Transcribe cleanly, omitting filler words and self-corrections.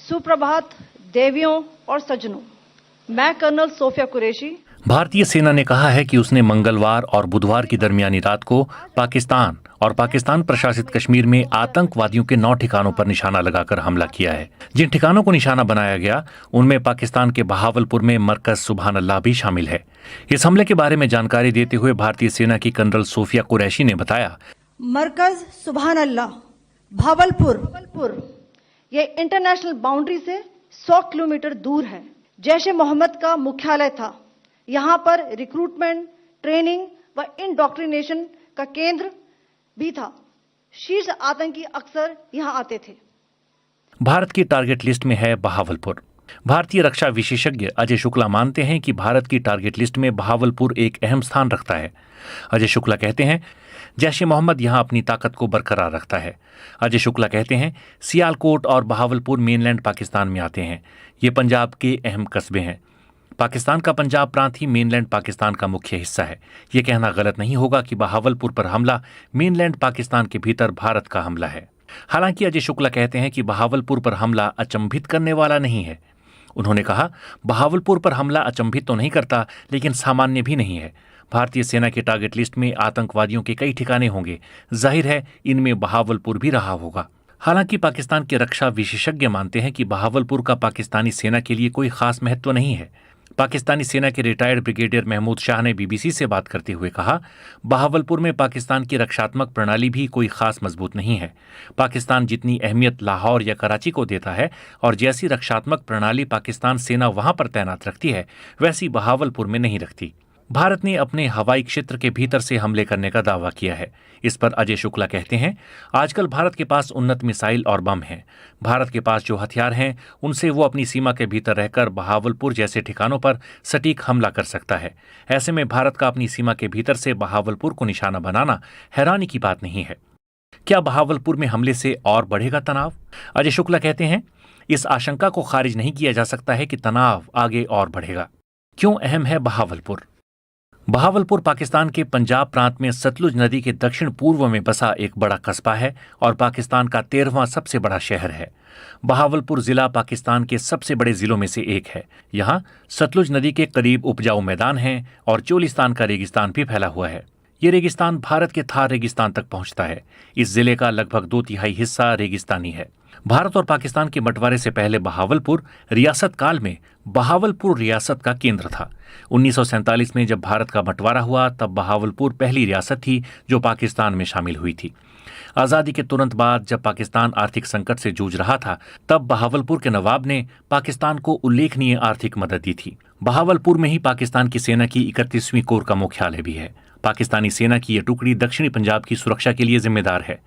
सुप्रभात देवियों और सज्जनों, मैं कर्नल सोफिया कुरैशी। भारतीय सेना ने कहा है कि उसने मंगलवार और बुधवार की दरमियानी रात को पाकिस्तान और पाकिस्तान प्रशासित कश्मीर में आतंकवादियों के 9 ठिकानों पर निशाना लगाकर हमला किया है। जिन ठिकानों को निशाना बनाया गया उनमें पाकिस्तान के बहावलपुर में मरकज सुबहान अल्लाह भी शामिल है। इस हमले के बारे में जानकारी देते हुए भारतीय सेना की कर्नल सोफिया कुरैशी ने बताया, मरकज सुबहान अल्लाह भावलपुर ये इंटरनेशनल बाउंड्री से 100 किलोमीटर दूर है। जैश ए मोहम्मद का मुख्यालय था। यहाँ पर रिक्रूटमेंट, ट्रेनिंग व इंडॉक्ट्रिनेशन का केंद्र भी था। शीर्ष आतंकी अक्सर यहाँ आते थे। भारत की टारगेट लिस्ट में है बहावलपुर। भारतीय रक्षा विशेषज्ञ अजय शुक्ला मानते हैं कि भारत की टारगेट लिस्ट में बहावलपुर एक अहम स्थान रखता है। अजय शुक्ला कहते हैं, जैश ए मोहम्मद यहां अपनी ताकत को बरकरार रखता है। अजय शुक्ला कहते हैं, सियालकोट और बहावलपुर मेनलैंड पाकिस्तान में आते हैं। ये पंजाब के अहम कस्बे हैं। पाकिस्तान का पंजाब प्रांत ही मेनलैंड पाकिस्तान का मुख्य हिस्सा है। ये कहना गलत नहीं होगा कि बहावलपुर पर हमला मेनलैंड पाकिस्तान के भीतर भारत का हमला है। हालांकि अजय शुक्ला कहते हैं कि बहावलपुर पर हमला अचंभित करने वाला नहीं है। उन्होंने कहा, बहावलपुर पर हमला अचंभित तो नहीं करता, लेकिन सामान्य भी नहीं है। भारतीय सेना की टारगेट लिस्ट में आतंकवादियों के कई ठिकाने होंगे। जाहिर है इनमें बहावलपुर भी रहा होगा। हालांकि पाकिस्तान के रक्षा विशेषज्ञ मानते हैं कि बहावलपुर का पाकिस्तानी सेना के लिए कोई खास महत्व नहीं है। पाकिस्तानी सेना के रिटायर्ड ब्रिगेडियर महमूद शाह ने बीबीसी से बात करते हुए कहा, बहावलपुर में पाकिस्तान की रक्षात्मक प्रणाली भी कोई खास मजबूत नहीं है। पाकिस्तान जितनी अहमियत लाहौर या कराची को देता है और जैसी रक्षात्मक प्रणाली पाकिस्तान सेना वहां पर तैनात रखती है, वैसी बहावलपुर में नहीं रखती। भारत ने अपने हवाई क्षेत्र के भीतर से हमले करने का दावा किया है। इस पर अजय शुक्ला कहते हैं, आजकल भारत के पास उन्नत मिसाइल और बम हैं। भारत के पास जो हथियार हैं उनसे वो अपनी सीमा के भीतर रहकर बहावलपुर जैसे ठिकानों पर सटीक हमला कर सकता है। ऐसे में भारत का अपनी सीमा के भीतर से बहावलपुर को निशाना बनाना हैरानी की बात नहीं है। क्या बहावलपुर में हमले से और बढ़ेगा तनाव? अजय शुक्ला कहते हैं, इस आशंका को खारिज नहीं किया जा सकता है कि तनाव आगे और बढ़ेगा। क्यों अहम है बहावलपुर? बहावलपुर पाकिस्तान के पंजाब प्रांत में सतलुज नदी के दक्षिण पूर्व में बसा एक बड़ा कस्बा है और पाकिस्तान का 13वां सबसे बड़ा शहर है। बहावलपुर जिला पाकिस्तान के सबसे बड़े जिलों में से एक है। यहाँ सतलुज नदी के करीब उपजाऊ मैदान हैं और चोलिस्तान का रेगिस्तान भी फैला हुआ है। ये रेगिस्तान भारत के थार रेगिस्तान तक पहुंचता है। इस जिले का लगभग 2/3 हिस्सा रेगिस्तानी है। भारत और पाकिस्तान के बंटवारे से पहले बहावलपुर रियासत काल में बहावलपुर रियासत का केंद्र था। 1947 में जब भारत का बंटवारा हुआ तब बहावलपुर पहली रियासत थी जो पाकिस्तान में शामिल हुई थी। आज़ादी के तुरंत बाद जब पाकिस्तान आर्थिक संकट से जूझ रहा था तब बहावलपुर के नवाब ने पाकिस्तान को उल्लेखनीय आर्थिक मदद दी थी। बहावलपुर में ही पाकिस्तान की सेना की 31वीं कोर का मुख्यालय भी है। पाकिस्तानी सेना की यह टुकड़ी दक्षिणी पंजाब की सुरक्षा के लिए जिम्मेदार है।